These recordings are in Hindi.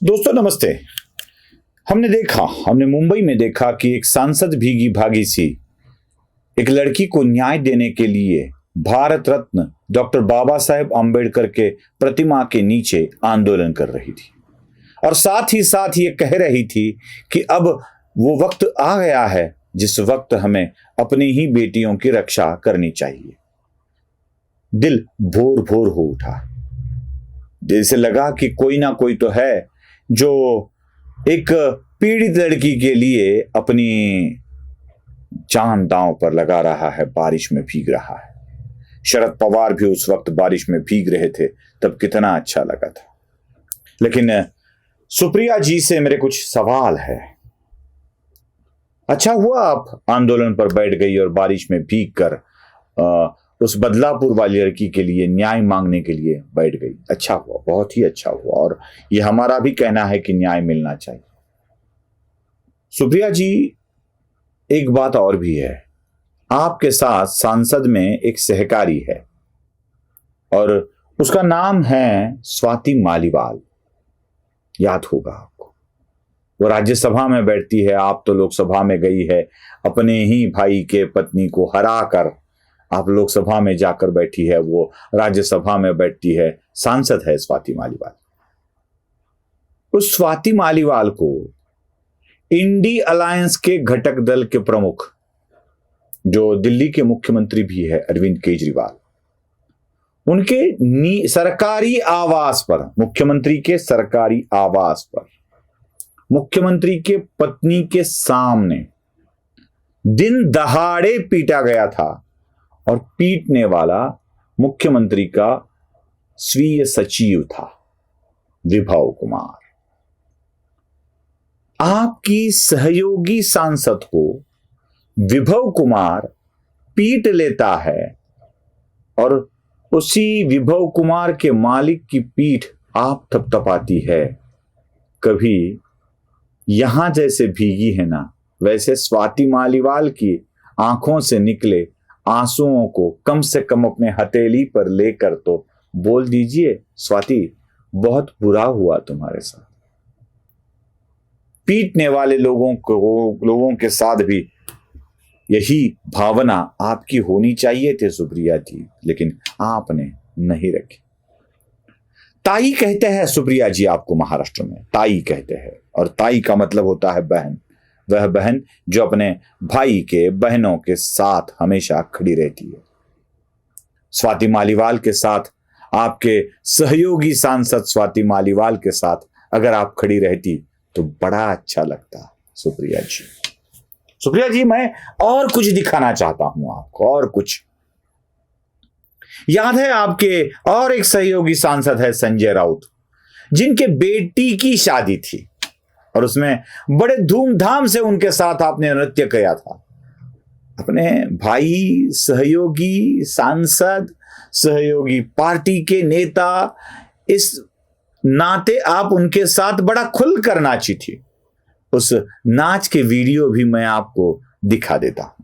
दोस्तों नमस्ते। हमने मुंबई में देखा कि एक सांसद भीगी भागी सी एक लड़की को न्याय देने के लिए भारत रत्न डॉक्टर बाबा साहेब आम्बेडकर के प्रतिमा के नीचे आंदोलन कर रही थी और साथ ही ये कह रही थी कि अब वो वक्त आ गया है जिस वक्त हमें अपनी ही बेटियों की रक्षा करनी चाहिए। दिल भोर भोर हो उठा। दिल से लगा कि कोई ना कोई तो है जो एक पीड़ित लड़की के लिए अपनी जान दांव पर लगा रहा है, बारिश में भीग रहा है। शरद पवार भी उस वक्त बारिश में भीग रहे थे, तब कितना अच्छा लगा था। लेकिन सुप्रिया जी से मेरे कुछ सवाल है। अच्छा हुआ आप आंदोलन पर बैठ गई और बारिश में भीग कर उस बदलापुर वाली लड़की के लिए न्याय मांगने के लिए बैठ गई। अच्छा हुआ, बहुत ही अच्छा हुआ। और ये हमारा भी कहना है कि न्याय मिलना चाहिए। सुप्रिया जी, एक बात और भी है, आपके साथ सांसद में एक सहकारी है और उसका नाम है स्वाति मालीवाल। याद होगा आपको, वो राज्यसभा में बैठती है, आप तो लोकसभा में गई है। अपने ही भाई के पत्नी को हरा कर आप लोकसभा में जाकर बैठी है, वो राज्यसभा में बैठती है। सांसद है स्वाति मालीवाल। उस स्वाति मालीवाल को इंडी अलायंस के घटक दल के प्रमुख, जो दिल्ली के मुख्यमंत्री भी है अरविंद केजरीवाल, उनके सरकारी आवास पर, मुख्यमंत्री के सरकारी आवास पर, मुख्यमंत्री के पत्नी के सामने दिन दहाड़े पीटा गया था। और पीटने वाला मुख्यमंत्री का स्वीय सचिव था, विभव कुमार। आपकी सहयोगी सांसद को विभव कुमार पीट लेता है और उसी विभव कुमार के मालिक की पीठ आप थपथपाती है। कभी यहां जैसे भीगी है ना, वैसे स्वाति मालीवाल की आंखों से निकले आंसुओं को कम से कम अपने हथेली पर लेकर तो बोल दीजिए, स्वाति बहुत बुरा हुआ तुम्हारे साथ। पीटने वाले लोगों के साथ भी यही भावना आपकी होनी चाहिए थी सुप्रिया जी, लेकिन आपने नहीं रखी। ताई कहते हैं सुप्रिया जी आपको, महाराष्ट्र में ताई कहते हैं, और ताई का मतलब होता है बहन। वह बहन जो अपने भाई के बहनों के साथ हमेशा खड़ी रहती है। स्वाति मालीवाल के साथ, आपके सहयोगी सांसद स्वाति मालीवाल के साथ अगर आप खड़ी रहती तो बड़ा अच्छा लगता। सुप्रिया जी, मैं और कुछ दिखाना चाहता हूं आपको, और कुछ याद है आपके और एक सहयोगी सांसद है संजय राउत, जिनके बेटी की शादी थी और उसमें बड़े धूमधाम से उनके साथ आपने नृत्य किया था। अपने भाई, सहयोगी सांसद, सहयोगी पार्टी के नेता, इस नाते आप उनके साथ बड़ा खुलकर नाची थी। उस नाच के वीडियो भी मैं आपको दिखा देता हूं।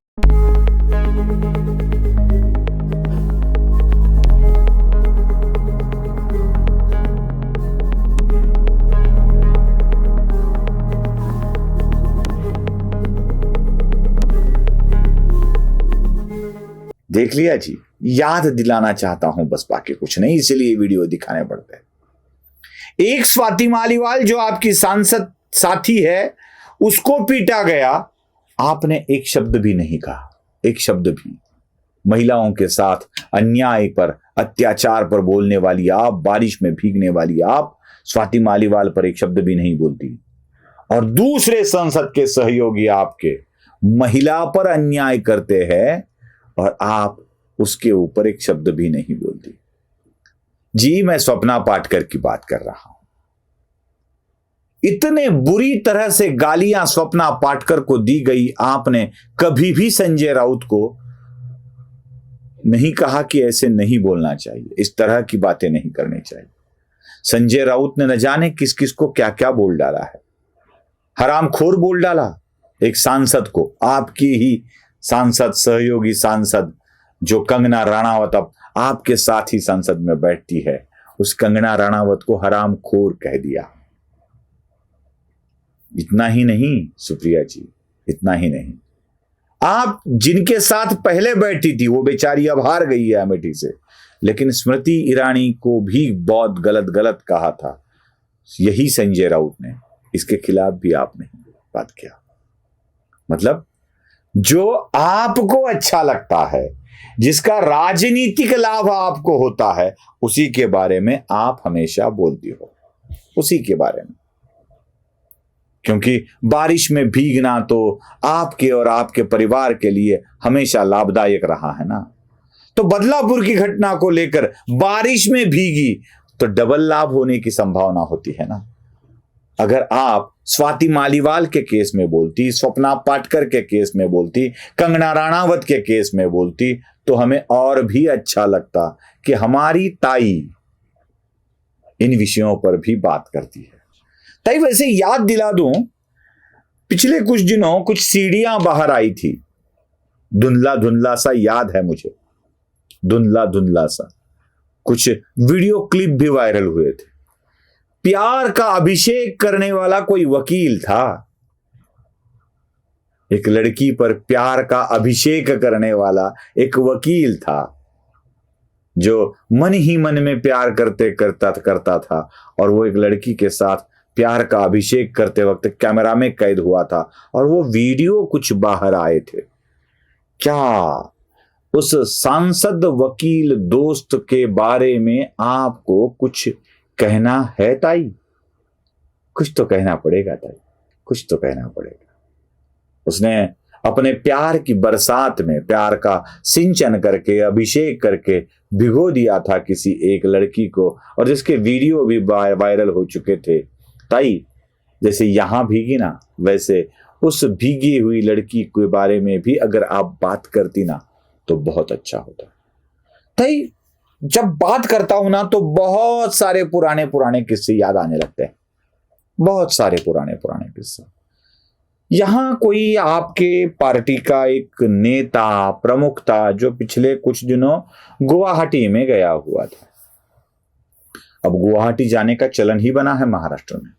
देख लिया जी, याद दिलाना चाहता हूं बस, बाकी कुछ नहीं, इसलिए वीडियो दिखाने पड़ते हैं। एक स्वाति मालीवाल जो आपकी सांसद साथी है, उसको पीटा गया, आपने एक शब्द भी नहीं कहा, एक शब्द भी। महिलाओं के साथ अन्याय पर, अत्याचार पर बोलने वाली आप, बारिश में भीगने वाली आप, स्वाति मालीवाल पर एक शब्द भी नहीं बोलती। और दूसरे संसद के सहयोगी आपके महिला पर अन्याय करते हैं और आप उसके ऊपर एक शब्द भी नहीं बोलती। जी, मैं स्वप्ना पाटकर की बात कर रहा हूं। इतने बुरी तरह से गालियां स्वप्ना पाटकर को दी गई, आपने कभी भी संजय राउत को नहीं कहा कि ऐसे नहीं बोलना चाहिए, इस तरह की बातें नहीं करनी चाहिए। संजय राउत ने न जाने किस किस को क्या क्या बोल डाला है। हरामखोर बोल डाला एक सांसद को, आपकी ही सांसद, सहयोगी सांसद जो कंगना राणावत अब आपके साथ ही संसद में बैठती है, उस कंगना राणावत को हरामखोर कह दिया। इतना ही नहीं सुप्रिया जी, इतना ही नहीं, आप जिनके साथ पहले बैठी थी वो बेचारी अब हार गई है अमेठी से, लेकिन स्मृति ईरानी को भी बहुत गलत गलत कहा था, यही संजय राउत ने, इसके खिलाफ भी आपने बात किया। मतलब जो आपको अच्छा लगता है, जिसका राजनीतिक लाभ आपको होता है, उसी के बारे में आप हमेशा बोलती हो, उसी के बारे में। क्योंकि बारिश में भीगना तो आपके और आपके परिवार के लिए हमेशा लाभदायक रहा है ना। तो बदलापुर की घटना को लेकर बारिश में भीगी तो डबल लाभ होने की संभावना होती है ना। अगर आप स्वाति मालीवाल के केस में बोलती, स्वप्ना पाटकर के केस में बोलती, कंगना राणावत के केस में बोलती, तो हमें और भी अच्छा लगता कि हमारी ताई इन विषयों पर भी बात करती है। ताई वैसे याद दिला दूं, पिछले कुछ दिनों कुछ सीढ़ियां बाहर आई थी, धुंधला धुंधला सा याद है मुझे, धुंधला धुंधला सा कुछ वीडियो क्लिप भी वायरल हुए थे। प्यार का अभिषेक करने वाला कोई वकील था, एक लड़की पर प्यार का अभिषेक करने वाला एक वकील था, जो मन ही मन में प्यार करता था, और वो एक लड़की के साथ प्यार का अभिषेक करते वक्त कैमरा में कैद हुआ था, और वो वीडियो कुछ बाहर आए थे। क्या उस सांसद वकील दोस्त के बारे में आपको कुछ कहना है ताई? कुछ तो कहना पड़ेगा ताई, कुछ तो कहना पड़ेगा। उसने अपने प्यार की बरसात में प्यार का सिंचन करके, अभिषेक करके भिगो दिया था किसी एक लड़की को, और जिसके वीडियो भी वायरल हो चुके थे। ताई जैसे यहां भीगी ना, वैसे उस भीगी हुई लड़की के बारे में भी अगर आप बात करती ना तो बहुत अच्छा होता। ताई जब बात करता हूं ना तो बहुत सारे पुराने पुराने किस्से याद आने लगते हैं, बहुत सारे पुराने पुराने किस्से। यहां कोई आपके पार्टी का एक नेता प्रमुख था जो पिछले कुछ दिनों गुवाहाटी में गया हुआ था। अब गुवाहाटी जाने का चलन ही बना है महाराष्ट्र में।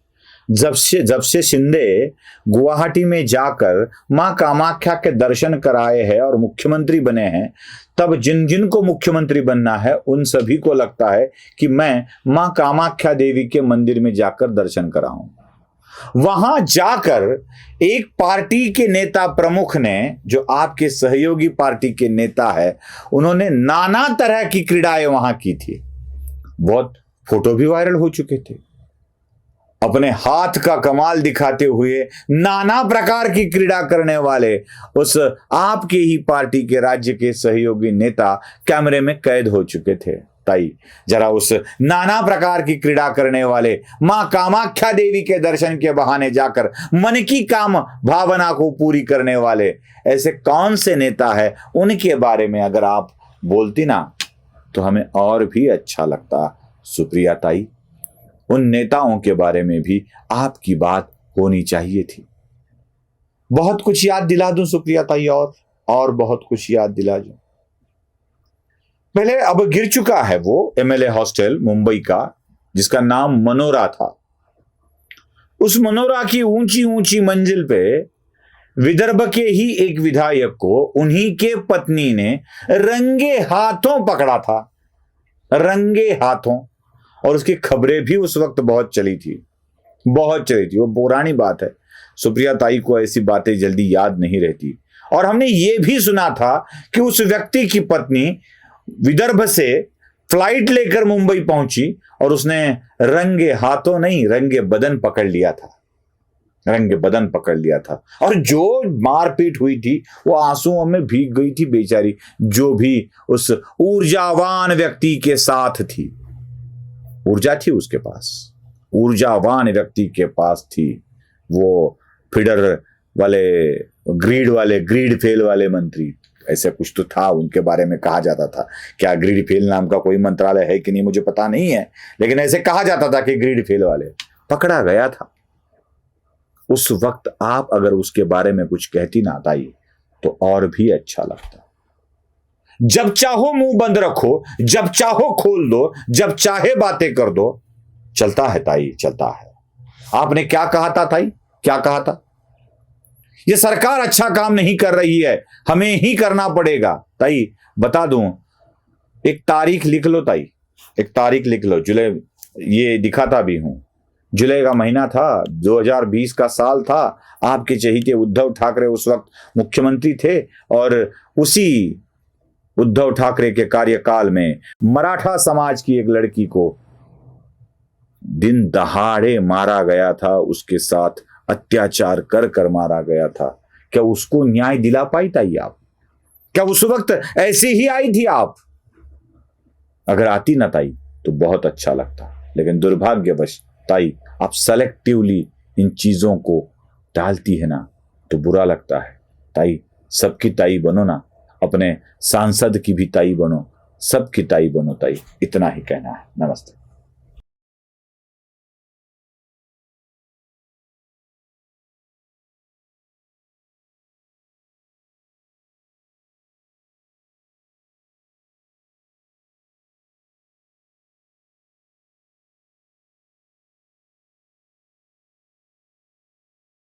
जब से शिंदे गुवाहाटी में जाकर मां कामाख्या के दर्शन कराए हैं और मुख्यमंत्री बने हैं, तब जिन जिन को मुख्यमंत्री बनना है उन सभी को लगता है कि मैं मां कामाख्या देवी के मंदिर में जाकर दर्शन कराऊं। वहां जाकर एक पार्टी के नेता प्रमुख ने, जो आपके सहयोगी पार्टी के नेता है, उन्होंने नाना तरह की क्रीड़ाएं वहां की थी। बहुत फोटो भी वायरल हो चुके थे। अपने हाथ का कमाल दिखाते हुए नाना प्रकार की क्रीड़ा करने वाले उस आपके ही पार्टी के राज्य के सहयोगी नेता कैमरे में कैद हो चुके थे। ताई जरा उस नाना प्रकार की क्रीड़ा करने वाले मां कामाख्या देवी के दर्शन के बहाने जाकर मन की काम भावना को पूरी करने वाले ऐसे कौन से नेता है, उनके बारे में अगर आप बोलती ना तो हमें और भी अच्छा लगता सुप्रिया ताई। उन नेताओं के बारे में भी आपकी बात होनी चाहिए थी। बहुत कुछ याद दिला दूं सुप्रिया ताई, और बहुत कुछ याद दिला दूं। पहले अब गिर चुका है वो एमएलए हॉस्टल मुंबई का, जिसका नाम मनोरा था। उस मनोरा की ऊंची ऊंची मंजिल पे विदर्भ के ही एक विधायक को उन्हीं के पत्नी ने रंगे हाथों पकड़ा था, रंगे हाथों। और उसकी खबरें भी उस वक्त बहुत चली थी, बहुत चली थी। वो पुरानी बात है, सुप्रिया ताई को ऐसी बातें जल्दी याद नहीं रहती। और हमने ये भी सुना था कि उस व्यक्ति की पत्नी विदर्भ से फ्लाइट लेकर मुंबई पहुंची और उसने रंगे हाथों नहीं, रंगे बदन पकड़ लिया था, रंगे बदन पकड़ लिया था। और जो मारपीट हुई थी वो आंसुओं में भीग गई थी बेचारी, जो भी उस ऊर्जावान व्यक्ति के साथ थी। ऊर्जा थी उसके पास, ऊर्जावान व्यक्ति के पास थी। वो फीडर वाले, ग्रीड फेल वाले मंत्री, ऐसे कुछ तो था उनके बारे में कहा जाता था। क्या ग्रीड फेल नाम का कोई मंत्रालय है कि नहीं मुझे पता नहीं है, लेकिन ऐसे कहा जाता था कि ग्रीड फेल वाले पकड़ा गया था। उस वक्त आप अगर उसके बारे में कुछ कहती ना ताई तो और भी अच्छा लगता। जब चाहो मुंह बंद रखो, जब चाहो खोल दो, जब चाहे बातें कर दो, चलता है ताई, चलता है। आपने क्या कहा था ताई? क्या कहा था? ये सरकार अच्छा काम नहीं कर रही है, हमें ही करना पड़ेगा। ताई बता दूं, एक तारीख लिख लो ताई, एक तारीख लिख लो। जुलाई, ये दिखाता भी हूं, जुलाई का महीना था, 2020 का साल था। आपके चहेते उद्धव ठाकरे उस वक्त मुख्यमंत्री थे और उसी उद्धव ठाकरे के कार्यकाल में मराठा समाज की एक लड़की को दिन दहाड़े मारा गया था, उसके साथ अत्याचार कर कर मारा गया था। क्या उसको न्याय दिला पाई ताई आप? क्या उस वक्त ऐसी ही आई थी आप? अगर आती ना ताई तो बहुत अच्छा लगता, लेकिन दुर्भाग्यवश ताई आप सेलेक्टिवली इन चीजों को डालती है ना, तो बुरा लगता है। ताई सबकी ताई बनो ना, अपने सांसद की भी ताई बनो, सबकी ताई बनो ताई, इतना ही कहना है। नमस्ते।